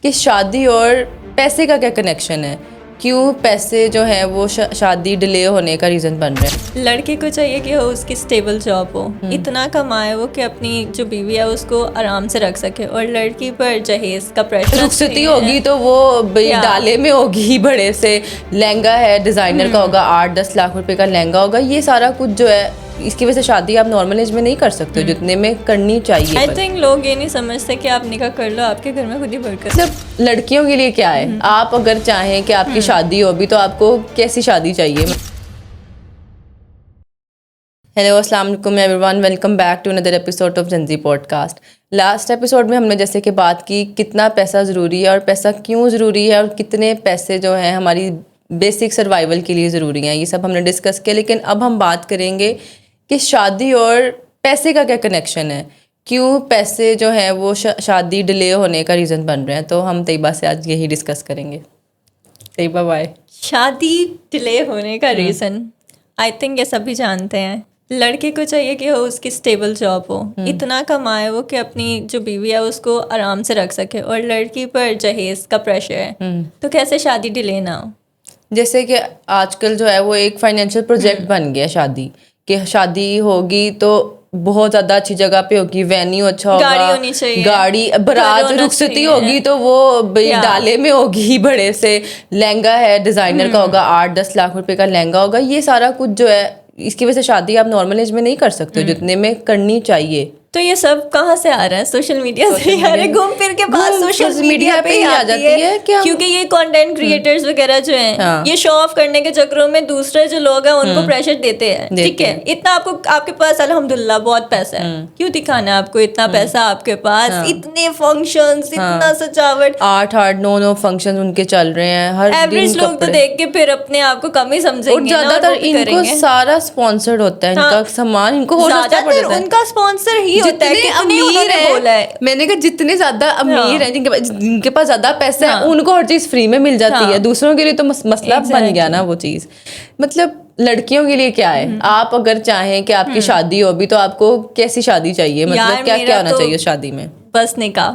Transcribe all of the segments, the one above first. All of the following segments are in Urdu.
کہ شادی اور پیسے کا کیا کنیکشن ہے, کیوں پیسے جو ہیں وہ شادی ڈیلے ہونے کا ریزن بن رہے ہیں. لڑکے کو چاہیے کہ وہ اس کی اسٹیبل جاب ہو, اتنا کمائے وہ کہ اپنی جو بیوی ہے اس کو آرام سے رکھ سکے, اور لڑکی پر جہیز کا پریشر رخصتی ہوگی تو وہ ڈالے میں ہوگی, بڑے سے لہنگا ہے ڈیزائنر کا ہوگا, 8-10 لاکھ روپے کا لہنگا ہوگا, یہ سارا کچھ جو ہے اس کی وجہ سے شادی آپ نارمل ایج میں نہیں کر سکتے جتنے میں کرنی چاہیے. آئی تھنک لوگ یہ نہیں سمجھتے کہ آپ نکاح کر لو, آپ کے گھر میں خود ہی برکت. مطلب لڑکیوں کے لیے کیا ہے, آپ اگر چاہیں کہ آپ کی شادی ہو بھی تو آپ کو کیسی شادی چاہیے. ہیلو السلام علیکم everyone, welcome back to another episode of Gen Z podcast. Last episode میں ہم نے جیسے کہ بات کی کتنا پیسہ ضروری ہے اور پیسہ کیوں ضروری ہے, اور کتنے پیسے جو ہیں ہماری بیسک سروائیول کے لیے ضروری ہیں, یہ سب ہم نے ڈسکس کیا. لیکن اب ہم بات کریں گے کہ شادی اور پیسے کا کیا کنیکشن ہے, کیوں پیسے جو ہیں وہ شادی ڈیلے ہونے کا ریزن بن رہے ہیں. تو ہم طیبہ سے آج یہی ڈسکس کریں گے. طیبہ بائے. شادی ڈیلے ہونے کا ریزن آئی تھنک یہ سبھی جانتے ہیں. لڑکے کو چاہیے کہ وہ اس کی اسٹیبل جاب ہو, اتنا کمائے وہ کہ اپنی جو بیوی ہے اس کو آرام سے رکھ سکے, اور لڑکی پر جہیز کا پریشر ہے تو کیسے شادی ڈیلے نہ ہو. جیسے کہ آج کل جو ہے وہ ایک فائنینشیل پروجیکٹ بن گیا شادی, کہ شادی ہوگی تو بہت زیادہ اچھی جگہ پہ ہوگی, وینیو اچھا ہوگا, گاڑی ہونی چاہیے, گاڑی برات رخصتی ہوگی تو وہ ڈالے میں ہوگی, بڑے سے لہنگا ہے ڈیزائنر کا ہوگا, 8-10 لاکھ روپے کا لہنگا ہوگا, یہ سارا کچھ جو ہے اس کی وجہ سے شادی آپ نارمل ایج میں نہیں کر سکتے جتنے میں کرنی چاہیے. تو یہ سب کہاں سے آ رہا ہے؟ سوشل میڈیا سے آ رہا ہے, گھوم پھر کے بعد سوشل میڈیا پہ ہی آ جاتی ہے, کیونکہ یہ کنٹینٹ کریٹرز وغیرہ جو ہیں یہ شو آف کرنے کے چکروں میں دوسرے جو لوگ ہیں ان کو پریشر دیتے ہیں. ٹھیک ہے, اتنا آپ کے پاس الحمدللہ بہت پیسہ ہے, کیوں دکھانا ہے آپ کو اتنا پیسہ آپ کے پاس, اتنے فنکشنز, اتنا سجاوٹ, 8-9 فنکشن ان کے چل رہے ہیں ہر دن. ایوریج لوگ تو دیکھ کے پھر اپنے آپ کو کم ہی سمجھیں گے, زیادہ تر ان کو سارا اسپانسرڈ ہوتا ہے, ان کا سامان ان کو ہو سکتا ہے, ان کا اسپانسر ہی ہوتا ہے. میں نے کہا جتنے زیادہ امیر ہیں جن کے پاس زیادہ پیسہ ہے ان کو ہر چیز فری میں مل جاتی ہے, دوسروں کے لیے تو مسئلہ بن گیا نا وہ چیز. مطلب لڑکیوں کے لیے کیا ہے, آپ اگر چاہیں کہ آپ کی شادی ہو بھی تو آپ کو کیسی شادی چاہیے, مطلب کیا کیا ہونا چاہیے شادی میں. بس نکاح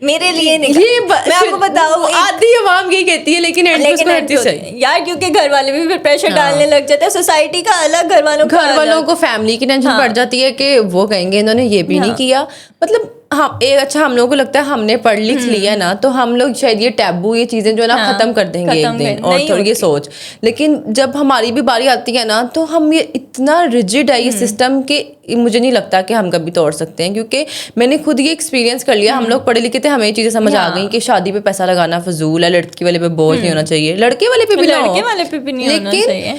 میرے لیے نہیں, میں آپ کو بتاؤں آدھی عوام یہی کہتی ہے, لیکن یار کیونکہ گھر والے بھی پھر پریشر ڈالنے لگ جاتے ہیں, سوسائٹی کا الگ, گھر والوں کو فیملی کی ٹینشن پڑ جاتی ہے کہ وہ کہیں گے انہوں نے یہ بھی نہیں کیا. مطلب اچھا ہم لوگوں کو لگتا ہے ہم نے پڑھ لکھ لیا نا تو ہم لوگ شاید یہ ٹیبو یہ چیزیں جو ہے نا ختم کر دیں گے ایک دن, اور تھوڑی یہ سوچ. لیکن جب ہماری بھی باری آتی ہے نا تو ہم یہ اتنا ریجڈ ہے یہ سسٹم کہ مجھے نہیں لگتا کہ ہم کبھی توڑ سکتے ہیں, کیونکہ میں نے خود یہ ایکسپیرینس کر لیا. ہم لوگ پڑھے لکھے تھے, ہمیں یہ چیزیں سمجھ آ گئی کہ شادی پہ پیسہ لگانا فضول ہے, لڑکی والے پہ بوجھ نہیں ہونا چاہیے, لڑکے والے پہ بھی نہ ہو, لیکن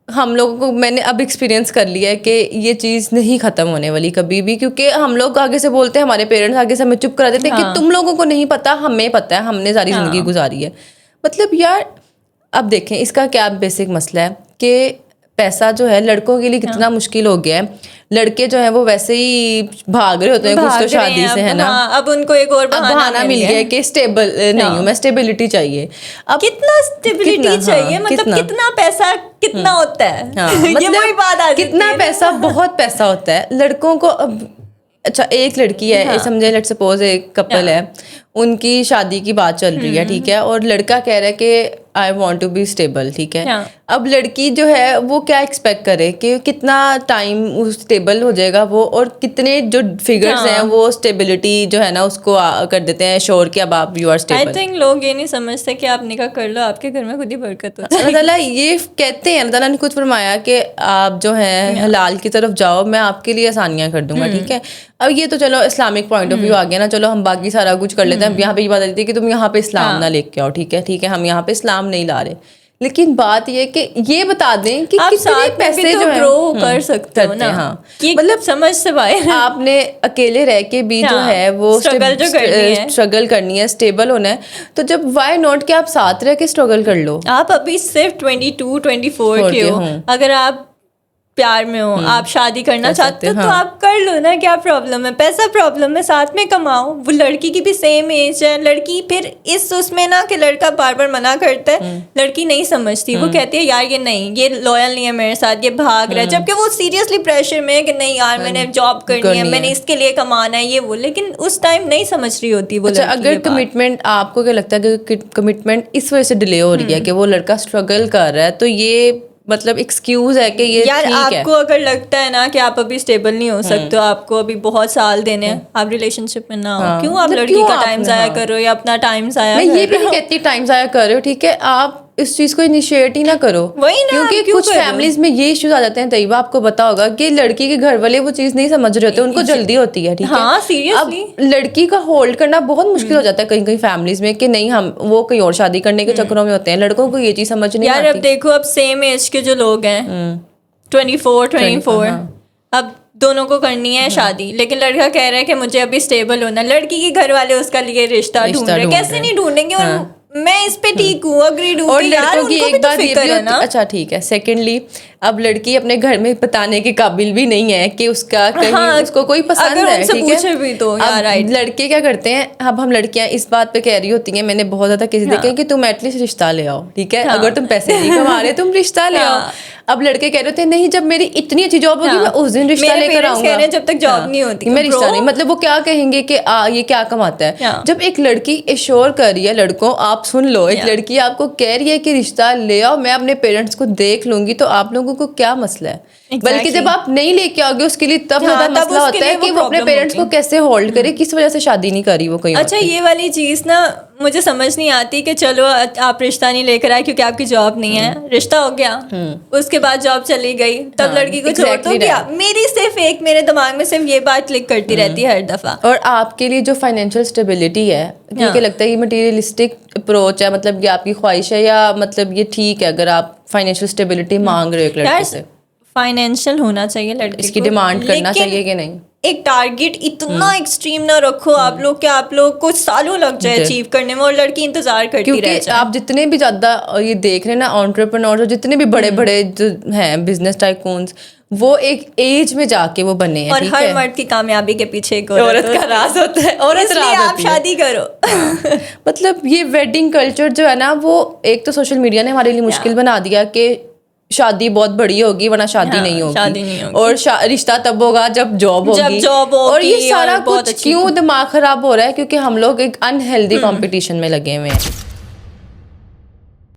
ہم لوگوں کو میں نے اب ایکسپیرینس کر لیا ہے کہ یہ چیز نہیں ختم ہونے والی کبھی بھی, کیونکہ ہم لوگ آگے سے بولتے ہیں, ہمارے پیرنٹس آگے سے ہمیں چپ کرا دیتے ہیں کہ تم لوگوں کو نہیں پتا, ہمیں پتا ہے, ہم نے ساری زندگی گزاری ہے. مطلب یار اب دیکھیں اس کا کیا بیسک مسئلہ ہے کہ پیسہ جو ہے لڑکوں کے لیے کتنا مشکل ہو گیا ہے. لڑکے جو ہیں وہ ویسے ہی بھاگ رہے ہوتے ہیں کچھ تو شادی سے, ہے نا, اب ان کو ایک اور بہانہ مل گیا کہ اسٹیبل نہیں ہوں میں, اسٹیبلٹی چاہیے. اب کتنا اسٹیبلٹی چاہیے, مطلب کتنا پیسہ کتنا ہوتا ہے, مطلب کتنا پیسہ, بہت پیسہ ہوتا ہے لڑکوں کو. اچھا ایک لڑکی ہے, سمجھے لیٹ سپوز ایک کپل ہے, ان کی شادی کی بات چل رہی ہے, ٹھیک ہے, اور لڑکا کہہ رہا ہے کہ I want to be stable, ٹھیک ہے. اب لڑکی جو ہے وہ کیا ایکسپیکٹ کرے کہ کتنا ٹائم اسٹیبل ہو جائے گا وہ, اور کتنے جو فگرز ہیں وہ اسٹیبلٹی جو ہے نا اس کو کر دیتے ہیں شور کہ اب آپ you are stable. I think لوگ یہ نہیں سمجھتے کہ آپ نکاح کر لو, آپ کے گھر میں خود ہی برکت ہوتی ہے. اللہ تعالیٰ یہ کہتے ہیں, اللہ تعالیٰ نے خود فرمایا کہ آپ جو ہیں حلال کی طرف جاؤ, میں آپ کے لیے آسانیاں کر دوں گا, ٹھیک ہے. اب یہ تو چلو اسلامک پوائنٹ آف ویو آ گیا نا, چلو ہم باقی سارا کچھ کر لیتے ہیں. یہاں پہ یہ بات آتی ہے کہ تم یہاں پہ اسلام نہ لے کے آؤ, ٹھیک ہے, ٹھیک ہے, ہم یہاں پہ اسلام نہیں لا رہے, لیکن بات یہ کہ یہ بتا دیں کہ کتنے پیسے جو گرو کر سکتے ہو نا, مطلب سمجھ سے باہر آپ نے اکیلے رہ کے بھی جو ہے وہ اسٹرگل کرنی ہے, اسٹیبل ہونا ہے, تو جب وائی ناٹ کہ آپ ساتھ رہ کے اسٹرگل کر لو. آپ ابھی صرف 22-24 کے ہو, اگر آپ پیار میں ہو, آپ شادی کرنا چاہتے ہو تو آپ کر لو نا, کیا پرابلم ہے, پیسہ پرابلم ہے, ساتھ میں کماؤ. وہ لڑکی کی بھی سیم ایج ہے, لڑکی پھر اس میں نا کہ لڑکا بار بار منع کرتا ہے, لڑکی نہیں سمجھتی, وہ کہتی ہے یار یہ نہیں, یہ لویل نہیں ہے میرے ساتھ, یہ بھاگ رہا ہے, جبکہ وہ سیریسلی پریشر میں ہے کہ نہیں یار میں نے جاب کرنی ہے, میں نے اس کے لیے کمانا ہے, یہ وہ, لیکن اس ٹائم نہیں سمجھ رہی ہوتی وہ. اگر کمٹمنٹ, آپ کو کیا لگتا ہے کہ کمٹمنٹ اس وجہ سے ڈیلے ہو رہی ہے کہ وہ لڑکا اسٹرگل کر رہا ہے, تو یہ مطلب ایکسکیوز ہے کہ یہ یار آپ کو اگر لگتا ہے نا کہ آپ ابھی اسٹیبل نہیں ہو سکتے, آپ کو ابھی بہت سال دینے ہیں, آپ ریلیشن شپ میں نہ ہو, کیوں آپ لڑکی کا ٹائم ضائع کرو یا اپنا ٹائم ضائع کرو. میں یہ بھی نہیں کہتی ٹائم ضائع کر رہے ہو, ٹھیک ہے, آپ اس چیز کو انیشیٹ ہی نہ کرو, کیونکہ کچھ فیملیز میں یہ ایشوز آ جاتے ہیں. طیبہ آپ کو پتا ہوگا کہ لڑکی کے گھر والے وہ چیز نہیں سمجھ رہے ہوتے, ان کو جلدی ہوتی ہے, ٹھیک ہے, اب لڑکی کا ہولڈ کرنا بہت مشکل ہو جاتا ہے کہیں کہیں فیملیز میں کہ نہیں ہم وہ کہیں اور شادی کرنے کے چکروں میں ہوتے ہیں, لڑکوں کو یہ چیز سمجھ نہیں آتی. یار اب دیکھو, اب سیم ایج کے جو لوگ ہیں 24 اب دونوں کو کرنی ہے شادی, لیکن لڑکا کہہ رہا ہے کہ مجھے ابھی اسٹیبل ہونا, لڑکی کے گھر والے اس کا لیے رشتہ ڈھونڈ رہے, کیسے نہیں ڈھونڈیں گے, اور میں اس پہ ٹھیک ہوں, اگریڈ ہوں. اور لڑکوں کی ایک بات یہ بھی ہوتی ہے, اچھا ٹھیک ہے, سیکنڈلی اب لڑکی اپنے گھر میں بتانے کے قابل بھی نہیں ہے کہ اس کا کہیں اس کو کوئی پسند ہے, ٹھیک ہے. لڑکے کیا کرتے ہیں, اب ہم لڑکیاں اس بات پہ کہہ رہی ہوتی ہیں, میں نے بہت زیادہ کسی دیکھے کہ تم ایٹ لیسٹ رشتہ لے آؤ, ٹھیک ہے, اگر تم پیسے نہیں کما رہے تم رشتہ لے آؤ. اب لڑکے کہہ رہے ہوتے ہیں نہیں جب میری اتنی اچھی جاب ہوگی میں اس دن رشتہ لے کر آؤں گا, جب تک جاب نہیں ہوتی میں رشتہ نہیں, مطلب وہ کیا کہیں گے کہ یہ کیا کماتا ہے. جب ایک لڑکی ایشور کر رہی ہے, لڑکوں آپ سن لو, ایک لڑکی آپ کو کہہ رہی ہے کہ رشتہ لے آؤ, میں اپنے پیرنٹس کو دیکھ لوں گی, تو آپ لوگوں کو کیا مسئلہ ہے. بلکہ جب آپ نہیں لے کے آؤ گے اس کے لیے تب زیادہ مسئلہ ہوتا ہے کہ وہ اپنے پیرنٹس کو کیسے ہولڈ کرے, کس وجہ سے شادی نہیں کری وہ کہیں. اچھا یہ والی چیز نا مجھے سمجھ نہیں آتی کہ چلو آپ رشتہ نہیں لے کر آئے کیونکہ آپ کی جاب نہیں ہے, رشتہ ہو گیا, اس کے بعد جاب چلی گئی, تب لڑکی کو چھوڑ دو کیا. میری صرف ایک میرے دماغ میں صرف یہ بات کلک کرتی رہتی ہے ہر دفعہ. اور آپ کے لیے جو فائنینشیل اسٹیبلٹی ہے, کیونکہ لگتا ہے یہ مٹیریلسٹک اپروچ ہے, مطلب یہ آپ کی خواہش ہے یا مطلب یہ ٹھیک ہے اگر آپ فائنینشیل اسٹیبلٹی مانگ رہے ہو ایک لڑکے سے. فائنینشیل ہونا چاہیے لڑکی, اس کی ڈیمانڈ کرنا چاہیے کہ نہیں. ایک ٹارگیٹ اتنا ایکسٹریم نہ رکھو آپ لوگ کہ آپ لوگ کچھ سالوں لگ جائے اچیو کرنے میں اور لڑکی انتظار کرتی رہے. آپ جتنے بھی زیادہ یہ دیکھ رہے ہیں نا انٹرپرینور, جتنے بھی بڑے بڑے جو ہیں بزنس ٹائکونز, وہ ایک ایج میں جا کے وہ بنے ہیں. اور ہر مرد کی کامیابی کے پیچھے ایک عورت کا راز ہوتا ہے, عورت راز آپ شادی کرو. مطلب یہ ویڈنگ کلچر جو ہے نا, وہ ایک تو سوشل میڈیا نے ہمارے لیے مشکل بنا دیا کہ شادی بہت بڑی ہوگی ورنہ شادی نہیں ہوگی, اور رشتہ تب ہوگا جب جاب ہوگی, اور یہ سارا کچھ کیوں دماغ خراب ہو رہا ہے, کیونکہ ہم لوگ ایک انہیلدی کمپٹیشن میں لگے ہوئے ہیں.